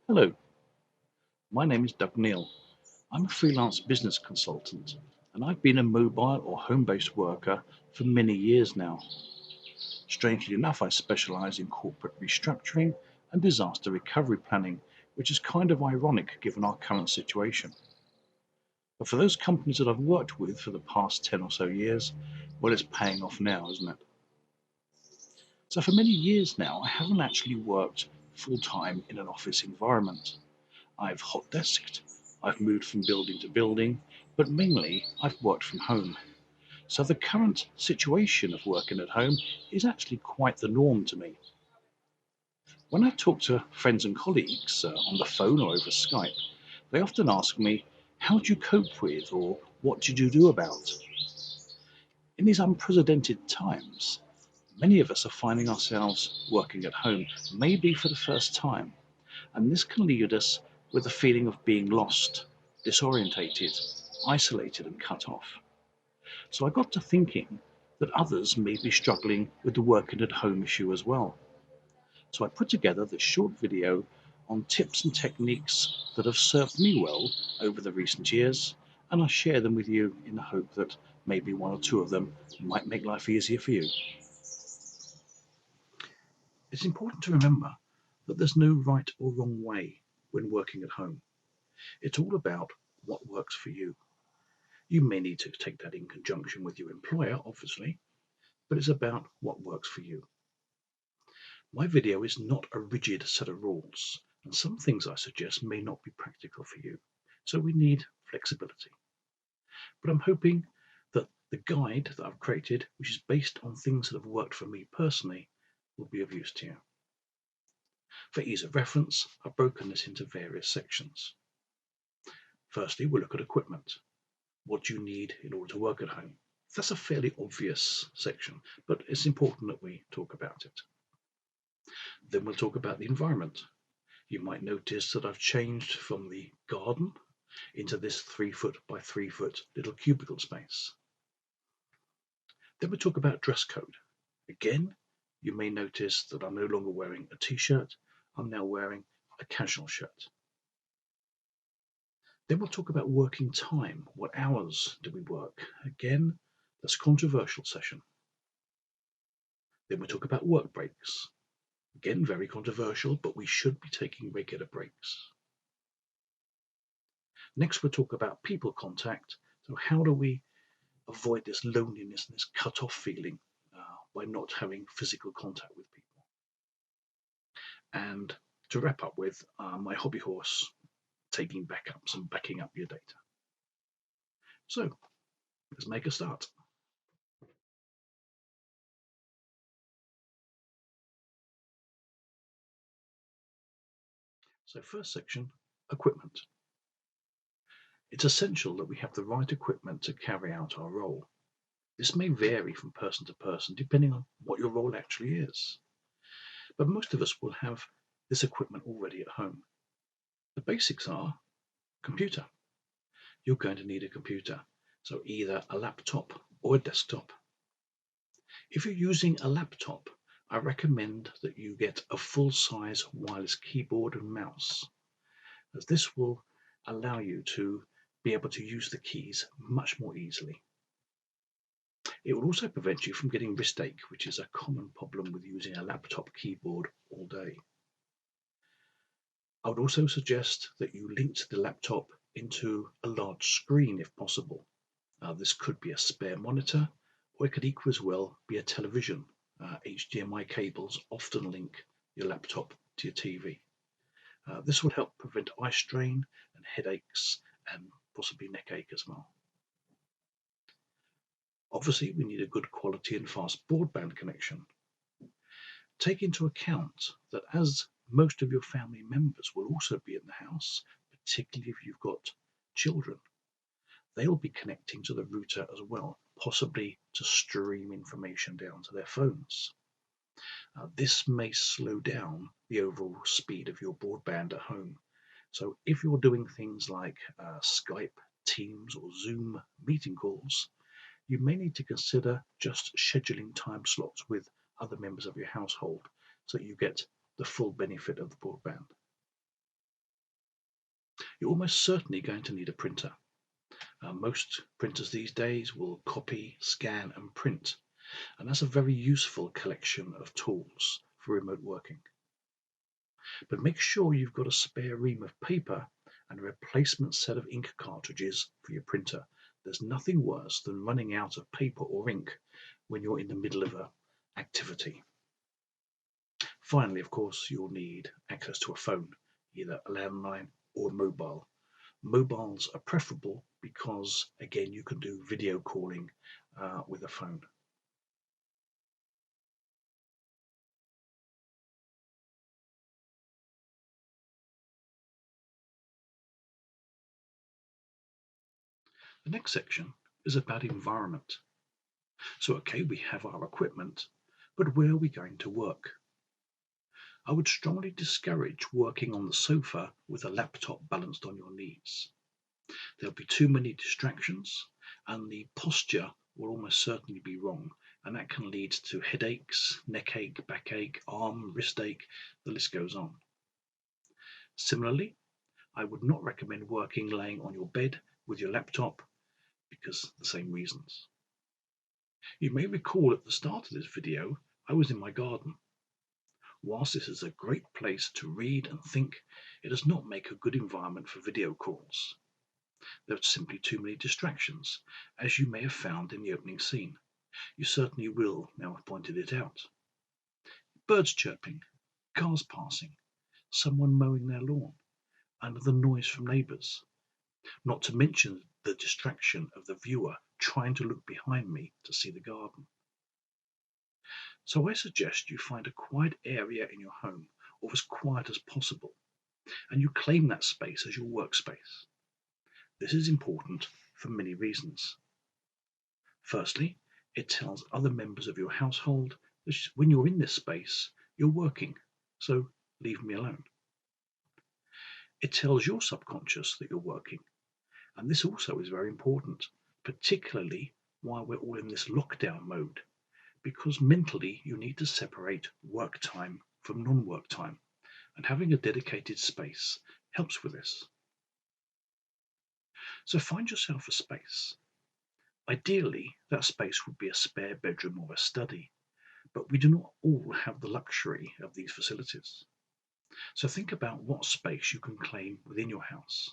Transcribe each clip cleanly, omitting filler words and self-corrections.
Hello, my name is Doug Neal. I'm a freelance business consultant and I've been a mobile or home-based worker for many years now. Strangely enough, I specialize in corporate restructuring and disaster recovery planning, which is kind of ironic given our current situation. But for those companies that I've worked with for the past 10 or so years, well, it's paying off now, isn't it? So for many years now, I haven't actually worked full-time in an office environment. I've hot desked, I've moved from building to building, but mainly I've worked from home. So the current situation of working at home is actually quite the norm to me. When I talk to friends and colleagues on the phone or over Skype, they often ask me, how do you cope with or what did you do about? In these unprecedented times, many of us are finding ourselves working at home, maybe for the first time. And this can leave us with a feeling of being lost, disorientated, isolated, and cut off. So I got to thinking that others may be struggling with the working at home issue as well. So I put together this short video on tips and techniques that have served me well over the recent years, and I'll share them with you in the hope that maybe one or two of them might make life easier for you. It's important to remember that there's no right or wrong way when working at home. It's all about what works for you. You may need to take that in conjunction with your employer, obviously, but it's about what works for you. My video is not a rigid set of rules, and some things I suggest may not be practical for you, so we need flexibility. But I'm hoping that the guide that I've created, which is based on things that have worked for me personally, will be of use to you. For ease of reference, I've broken this into various sections. Firstly, we'll look at equipment. What do you need in order to work at home? That's a fairly obvious section, but it's important that we talk about it. Then we'll talk about the environment. You might notice that I've changed from the garden into this 3 foot by 3 foot little cubicle space. Then we'll talk about dress code. Again, you may notice that I'm no longer wearing a t-shirt, I'm now wearing a casual shirt. Then we'll talk about working time. What hours do we work? Again, that's a controversial session. Then we talk about work breaks. Again, very controversial, but we should be taking regular breaks. Next, we'll talk about people contact. So how do we avoid this loneliness and this cut-off feeling by not having physical contact with people? And to wrap up with my hobby horse, taking backups and backing up your data. So let's make a start. So first section, equipment. It's essential that we have the right equipment to carry out our role. This may vary from person to person depending on what your role actually is. But most of us will have this equipment already at home. The basics are computer. You're going to need a computer, so either a laptop or a desktop. If you're using a laptop, I recommend that you get a full-size wireless keyboard and mouse, as this will allow you to be able to use the keys much more easily. It will also prevent you from getting wrist ache, which is a common problem with using a laptop keyboard all day. I would also suggest that you link the laptop into a large screen if possible. This could be a spare monitor, or it could equally as well be a television. HDMI cables often link your laptop to your TV. This will help prevent eye strain and headaches and possibly neck ache as well. Obviously, we need a good quality and fast broadband connection. Take into account that as most of your family members will also be in the house, particularly if you've got children, they'll be connecting to the router as well, possibly to stream information down to their phones. This may slow down the overall speed of your broadband at home. So if you're doing things like Skype, Teams, or Zoom meeting calls, you may need to consider just scheduling time slots with other members of your household so that you get the full benefit of the broadband. You're almost certainly going to need a printer. Most printers these days will copy, scan and print, and that's a very useful collection of tools for remote working. But make sure you've got a spare ream of paper and a replacement set of ink cartridges for your printer. There's nothing worse than running out of paper or ink when you're in the middle of an activity. Finally, of course, you'll need access to a phone, either a landline or a mobile. Mobiles are preferable because, again, you can do video calling with a phone. The next section is about environment. So, okay, we have our equipment, but where are we going to work? I would strongly discourage working on the sofa with a laptop balanced on your knees. There'll be too many distractions, and the posture will almost certainly be wrong, and that can lead to headaches, neck ache, backache, arm, wrist ache, the list goes on. Similarly, I would not recommend working laying on your bed with your laptop because the same reasons. You may recall at the start of this video, I was in my garden. Whilst this is a great place to read and think, it does not make a good environment for video calls. There are simply too many distractions, as you may have found in the opening scene. You certainly will now have pointed it out. Birds chirping, cars passing, someone mowing their lawn, and the noise from neighbours. Not to mention the distraction of the viewer trying to look behind me to see the garden. So I suggest you find a quiet area in your home, or as quiet as possible, and you claim that space as your workspace. This is important for many reasons. Firstly, it tells other members of your household that when you're in this space, you're working, so leave me alone. It tells your subconscious that you're working, and this also is very important, particularly while we're all in this lockdown mode, because mentally you need to separate work time from non-work time, and having a dedicated space helps with this. So find yourself a space. Ideally, that space would be a spare bedroom or a study, but we do not all have the luxury of these facilities. So think about what space you can claim within your house.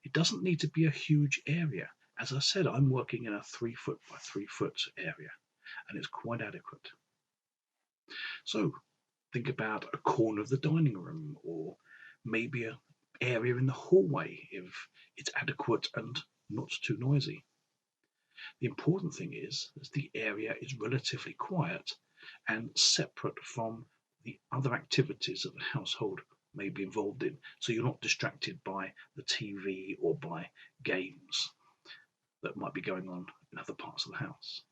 It doesn't need to be a huge area. As I said, I'm working in a 3 foot by 3 foot area, and it's quite adequate. So think about a corner of the dining room, or maybe an area in the hallway if it's adequate and not too noisy. The important thing is that the area is relatively quiet and separate from the other activities that the household may be involved in, so you're not distracted by the TV or by games that might be going on in other parts of the house.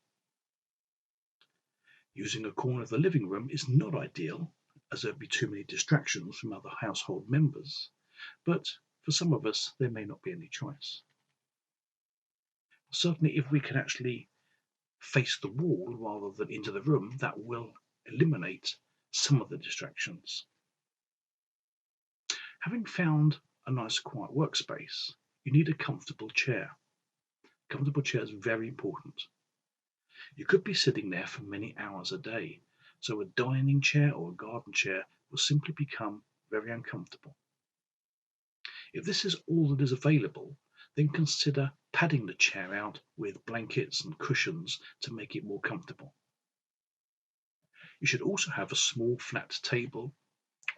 Using a corner of the living room is not ideal, as there'd be too many distractions from other household members, but for some of us there may not be any choice. Certainly if we can actually face the wall rather than into the room, that will eliminate some of the distractions. Having found a nice quiet workspace, you need a comfortable chair. Comfortable chair is very important. You could be sitting there for many hours a day, so a dining chair or a garden chair will simply become very uncomfortable. If this is all that is available, then consider padding the chair out with blankets and cushions to make it more comfortable. You should also have a small flat table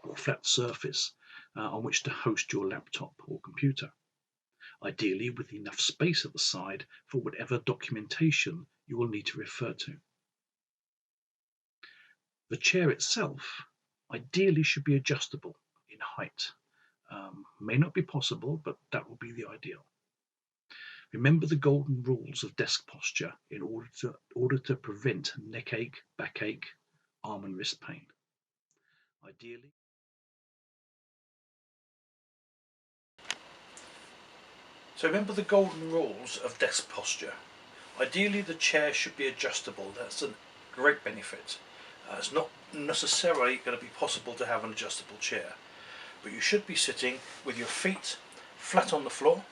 or flat surface on which to host your laptop or computer, ideally with enough space at the side for whatever documentation you will need to refer to. The chair itself ideally should be adjustable in height. May not be possible, but that will be the ideal. Remember the golden rules of desk posture in order to prevent neck ache, backache, arm and wrist pain. Ideally, so remember the golden rules of desk posture. Ideally the chair should be adjustable. That's a great benefit. It's not necessarily going to be possible to have an adjustable chair, but you should be sitting with your feet flat on the floor.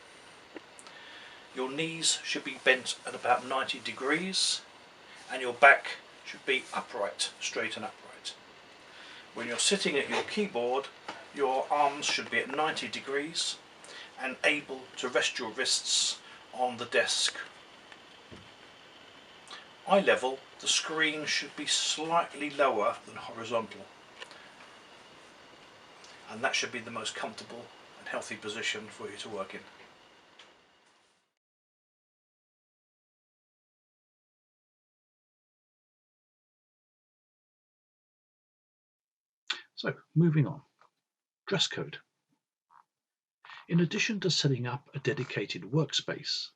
Your knees should be bent at about 90 degrees and your back should be upright, straight and upright. When you're sitting at your keyboard, your arms should be at 90 degrees and able to rest your wrists on the desk. Eye level, the screen should be slightly lower than horizontal, and that should be the most comfortable and healthy position for you to work in. So, moving on. Dress code. In addition to setting up a dedicated workspace,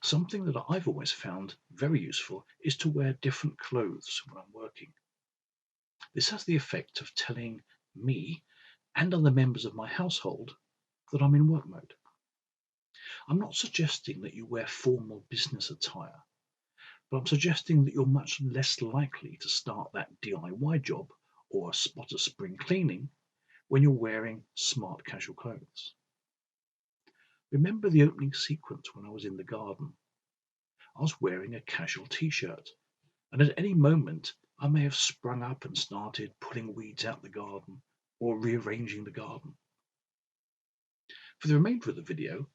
something that I've always found very useful is to wear different clothes when I'm working. This has the effect of telling me and other members of my household that I'm in work mode. I'm not suggesting that you wear formal business attire, but I'm suggesting that you're much less likely to start that DIY job or a spot of spring cleaning when you're wearing smart casual clothes. Remember the opening sequence when I was in the garden? I was wearing a casual t-shirt, and at any moment I may have sprung up and started pulling weeds out the garden or rearranging the garden. For the remainder of the video,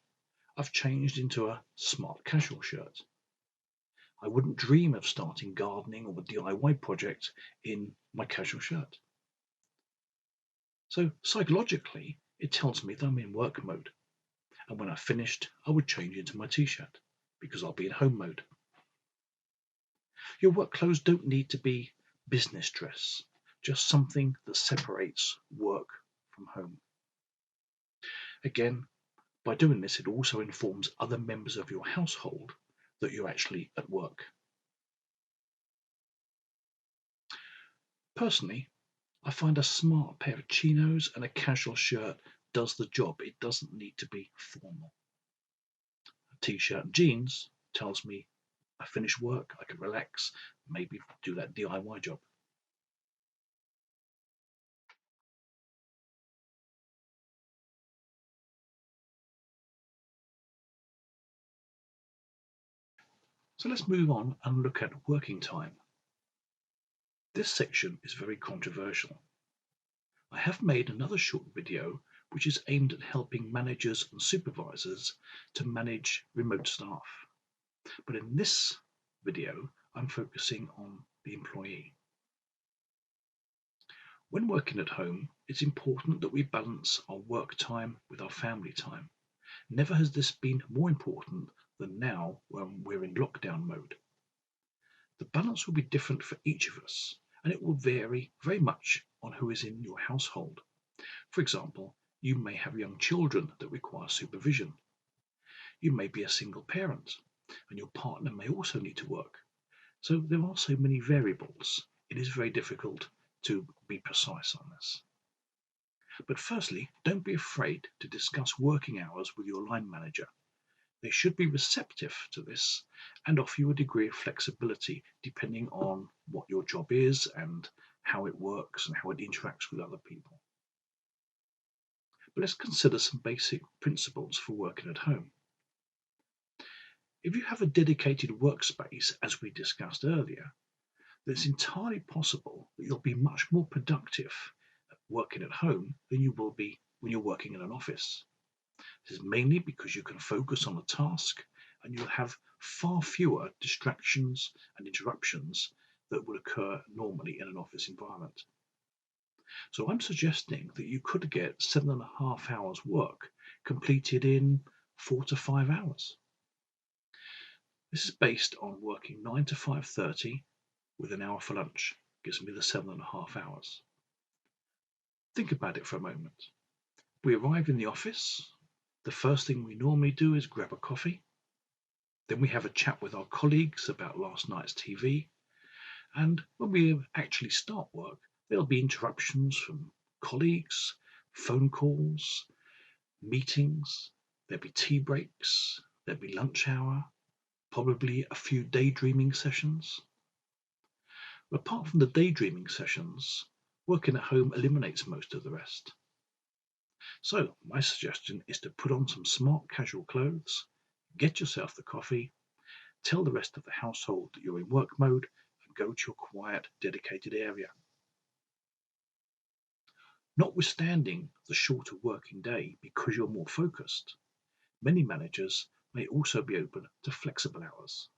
I've changed into a smart casual shirt. I wouldn't dream of starting gardening or a DIY project in my casual shirt. So psychologically, it tells me that I'm in work mode, and when I've finished, I would change into my t-shirt because I'll be in home mode. Your work clothes don't need to be business dress, just something that separates work from home. Again, by doing this, it also informs other members of your household that you're actually at work. Personally, I find a smart pair of chinos and a casual shirt does the job. It doesn't need to be formal. A t-shirt and jeans tells me I finish work, I can relax, maybe do that DIY job. So let's move on and look at working time. This section is very controversial. I have made another short video which is aimed at helping managers and supervisors to manage remote staff. But in this video, I'm focusing on the employee. When working at home, it's important that we balance our work time with our family time. Never has this been more important than now when we're in lockdown mode. The balance will be different for each of us, and it will vary very much on who is in your household. For example, you may have young children that require supervision. You may be a single parent, and your partner may also need to work. So there are so many variables, it is very difficult to be precise on this. But firstly, don't be afraid to discuss working hours with your line manager. They should be receptive to this and offer you a degree of flexibility depending on what your job is and how it works and how it interacts with other people. But let's consider some basic principles for working at home. If you have a dedicated workspace, as we discussed earlier, then it's entirely possible that you'll be much more productive working at home than you will be when you're working in an office. This is mainly because you can focus on a task and you'll have far fewer distractions and interruptions that would occur normally in an office environment. So I'm suggesting that you could get 7.5 hours work completed in 4 to 5 hours. This is based on working 9 to 5:30 with an hour for lunch. Gives me the 7.5 hours. Think about it for a moment. We arrive in the office. The first thing we normally do is grab a coffee. Then we have a chat with our colleagues about last night's TV. And when we actually start work, there'll be interruptions from colleagues, phone calls, meetings, there'll be tea breaks, there'll be lunch hour, probably a few daydreaming sessions. Apart from the daydreaming sessions, working at home eliminates most of the rest. So, my suggestion is to put on some smart casual clothes, get yourself the coffee, tell the rest of the household that you're in work mode, and go to your quiet, dedicated area. Notwithstanding the shorter working day because you're more focused, many managers may also be open to flexible hours.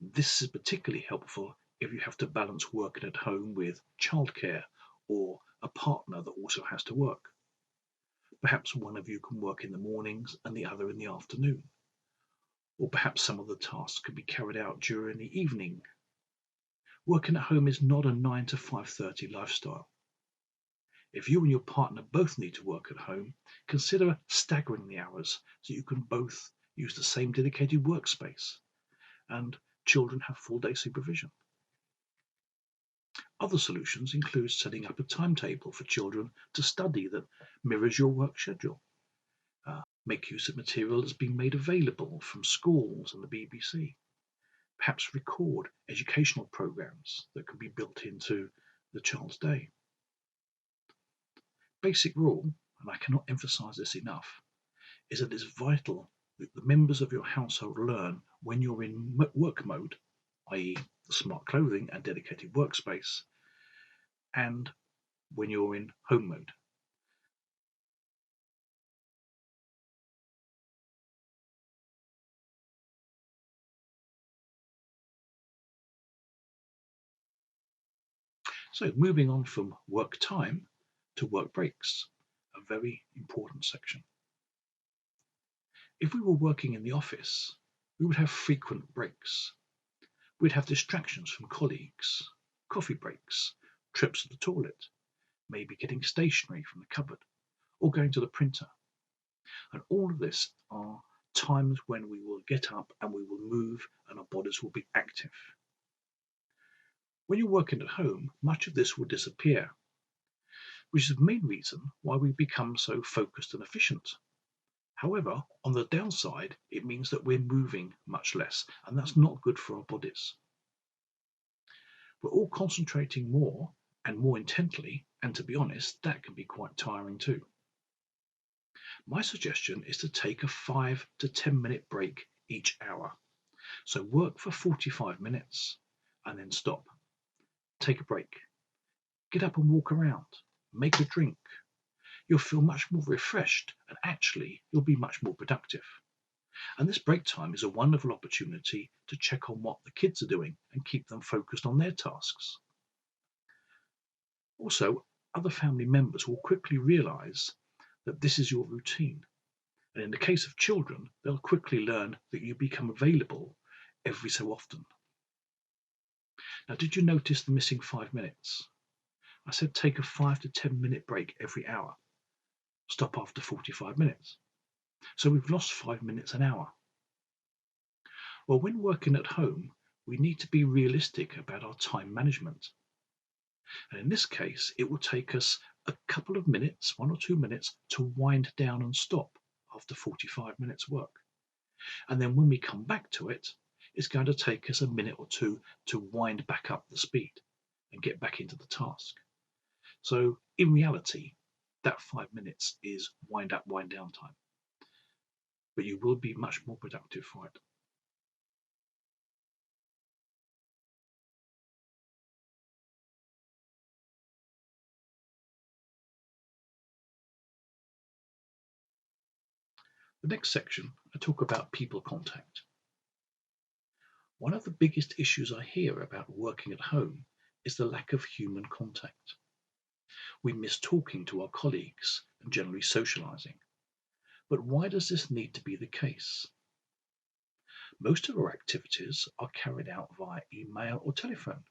This is particularly helpful if you have to balance working at home with childcare or a partner that also has to work. Perhaps one of you can work in the mornings and the other in the afternoon, or perhaps some of the tasks can be carried out during the evening. Working at home is not a 9 to 5:30 lifestyle. If you and your partner both need to work at home, consider staggering the hours so you can both use the same dedicated workspace and children have full day supervision. Other solutions include setting up a timetable for children to study that mirrors your work schedule. Make use of material that's been made available from schools and the BBC. Perhaps record educational programs that can be built into the child's day. Basic rule, and I cannot emphasize this enough, is that it's vital that the members of your household learn when you're in work mode, i.e., the smart clothing and dedicated workspace, and when you're in home mode. So, moving on from work time to work breaks, a very important section. If we were working in the office, we would have frequent breaks. We'd have distractions from colleagues, coffee breaks, trips to the toilet, maybe getting stationery from the cupboard, or going to the printer. And all of this are times when we will get up and we will move and our bodies will be active. When you're working at home, much of this will disappear, which is the main reason why we become so focused and efficient. However, on the downside, it means that we're moving much less, and that's not good for our bodies. We're all concentrating more and more intently, and to be honest, that can be quite tiring too. My suggestion is to take a 5 to 10 minute break each hour. So work for 45 minutes and then stop. Take a break. Get up and walk around. Make a drink. You'll feel much more refreshed and actually you'll be much more productive. And this break time is a wonderful opportunity to check on what the kids are doing and keep them focused on their tasks. Also, other family members will quickly realize that this is your routine. And in the case of children, they'll quickly learn that you become available every so often. Now, did you notice the missing 5 minutes? I said take a 5 to 10 minute break every hour. Stop after 45 minutes. So we've lost 5 minutes an hour. Well, when working at home, we need to be realistic about our time management. And in this case, it will take us a couple of minutes, 1 or 2 minutes, to wind down and stop after 45 minutes work. And then when we come back to it, it's going to take us a minute or two to wind back up the speed and get back into the task. So in reality, that 5 minutes is wind up, wind down time. But you will be much more productive for it. The next section, I talk about people contact. One of the biggest issues I hear about working at home is the lack of human contact. We miss talking to our colleagues and generally socializing. But why does this need to be the case? Most of our activities are carried out via email or telephone.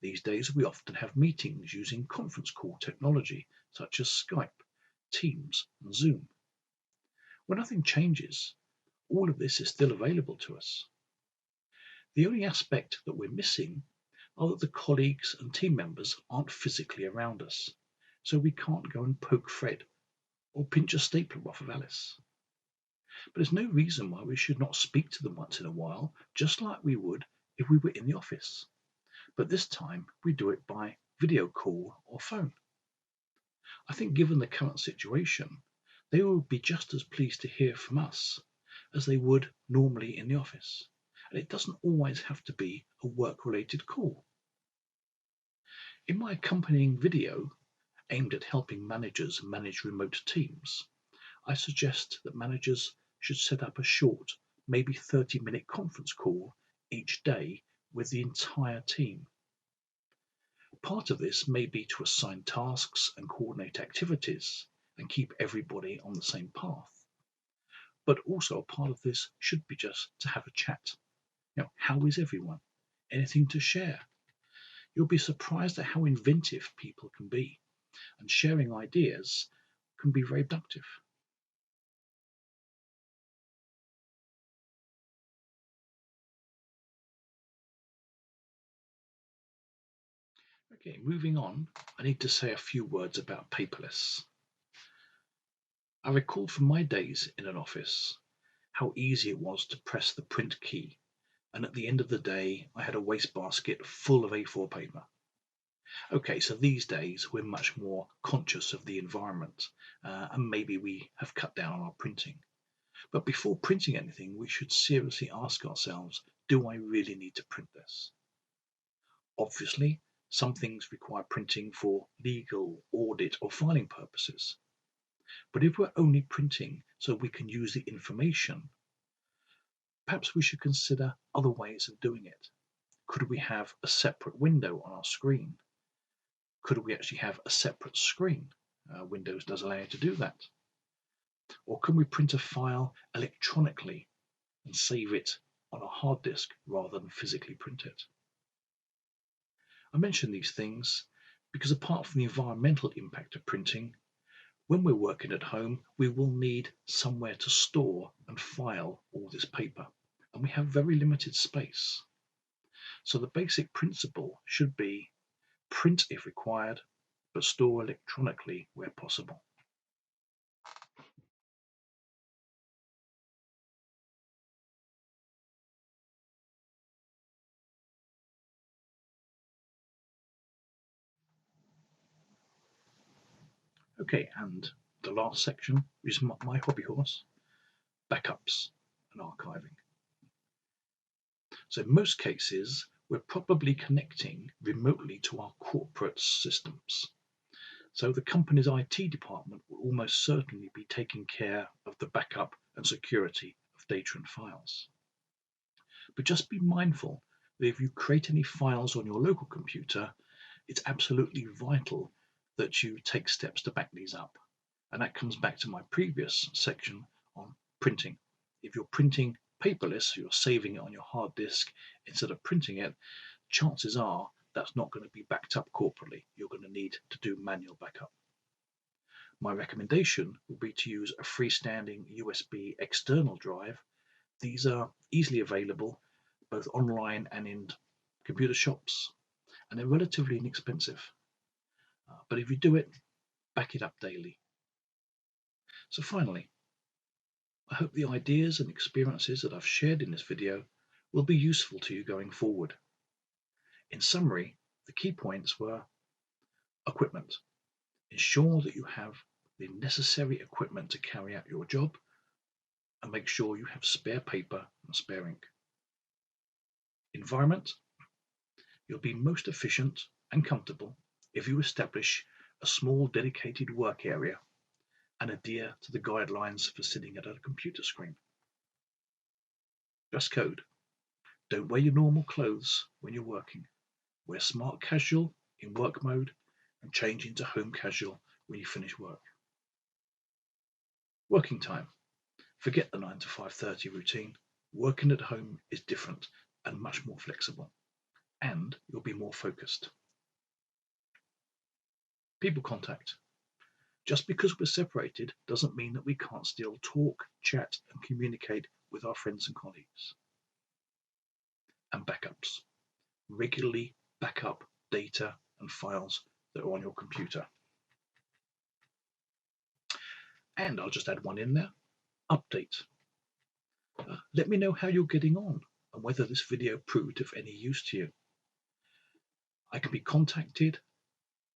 These days, we often have meetings using conference call technology such as Skype, Teams, and Zoom. When nothing changes, all of this is still available to us. The only aspect that we're missing are that the colleagues and team members aren't physically around us, so we can't go and poke Fred or pinch a stapler off of Alice. But there's no reason why we should not speak to them once in a while, just like we would if we were in the office. But this time we do it by video call or phone. I think given the current situation, They will be just as pleased to hear from us as they would normally in the office. And it doesn't always have to be a work-related call. In my accompanying video, aimed at helping managers manage remote teams, I suggest that managers should set up a short, maybe 30-minute conference call each day with the entire team. Part of this may be to assign tasks and coordinate activities and keep everybody on the same path. But also part of this should be just to have a chat. How is everyone? Anything to share? You'll be surprised at how inventive people can be, and sharing ideas can be very productive. Okay, moving on, I need to say a few words about paperless. I recall from my days in an office how easy it was to press the print key, and at the end of the day I had a wastebasket full of A4 paper. Okay, so these days we're much more conscious of the environment, and maybe we have cut down on our printing. But before printing anything, we should seriously ask ourselves, do I really need to print this? Obviously, some things require printing for legal, audit, or filing purposes. But if we're only printing so we can use the information, perhaps we should consider other ways of doing it. Could we have a separate window on our screen? Could we actually have a separate screen? Windows does allow you to do that. Or can we print a file electronically and save it on a hard disk rather than physically print it? I mention these things because apart from the environmental impact of printing, when we're working at home, we will need somewhere to store and file all this paper, and we have very limited space. So the basic principle should be print if required, but store electronically where possible. Okay, and the last section is my hobby horse, backups and archiving. So in most cases, we're probably connecting remotely to our corporate systems. So the company's IT department will almost certainly be taking care of the backup and security of data and files. But just be mindful that if you create any files on your local computer, it's absolutely vital that you take steps to back these up. And that comes back to my previous section on printing. If you're printing paperless, you're saving it on your hard disk instead of printing it, chances are that's not going to be backed up corporately. You're going to need to do manual backup. My recommendation would be to use a freestanding USB external drive. These are easily available both online and in computer shops, and they're relatively inexpensive. But if you do it, back it up daily. So finally, I hope the ideas and experiences that I've shared in this video will be useful to you going forward. In summary, the key points were equipment. Ensure that you have the necessary equipment to carry out your job, and make sure you have spare paper and spare ink. Environment. You'll be most efficient and comfortable if you establish a small dedicated work area and adhere to the guidelines for sitting at a computer screen. Dress code. Don't wear your normal clothes when you're working. Wear smart casual in work mode and change into home casual when you finish work. Working time. Forget the 9 to 5:30 routine. Working at home is different and much more flexible, and you'll be more focused. People contact. Just because we're separated doesn't mean that we can't still talk, chat, and communicate with our friends and colleagues. And backups. Regularly back up data and files that are on your computer. And I'll just add one in there. Update. Let me know how you're getting on and whether this video proved of any use to you. I can be contacted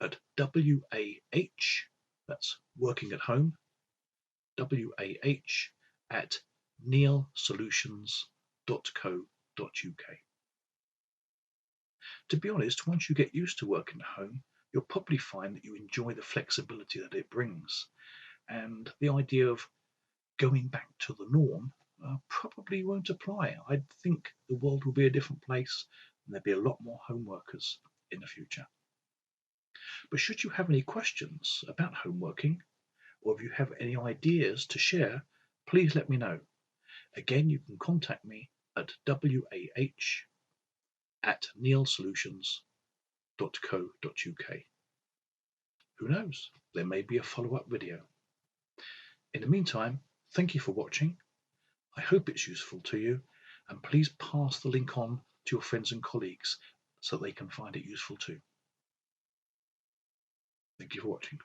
at WAH, that's working at home, wah@neilsolutions.co.uk. To be honest, once you get used to working at home, you'll probably find that you enjoy the flexibility that it brings, and the idea of going back to the norm probably won't apply. I think the world will be a different place and there'll be a lot more home workers in the future. But should you have any questions about home working, or if you have any ideas to share, please let me know. Again, you can contact me at wah@neilsolutions.co.uk. Who knows, there may be a follow-up video. In the meantime, thank you for watching. I hope it's useful to you, and please pass the link on to your friends and colleagues so they can find it useful too. Thank you for watching.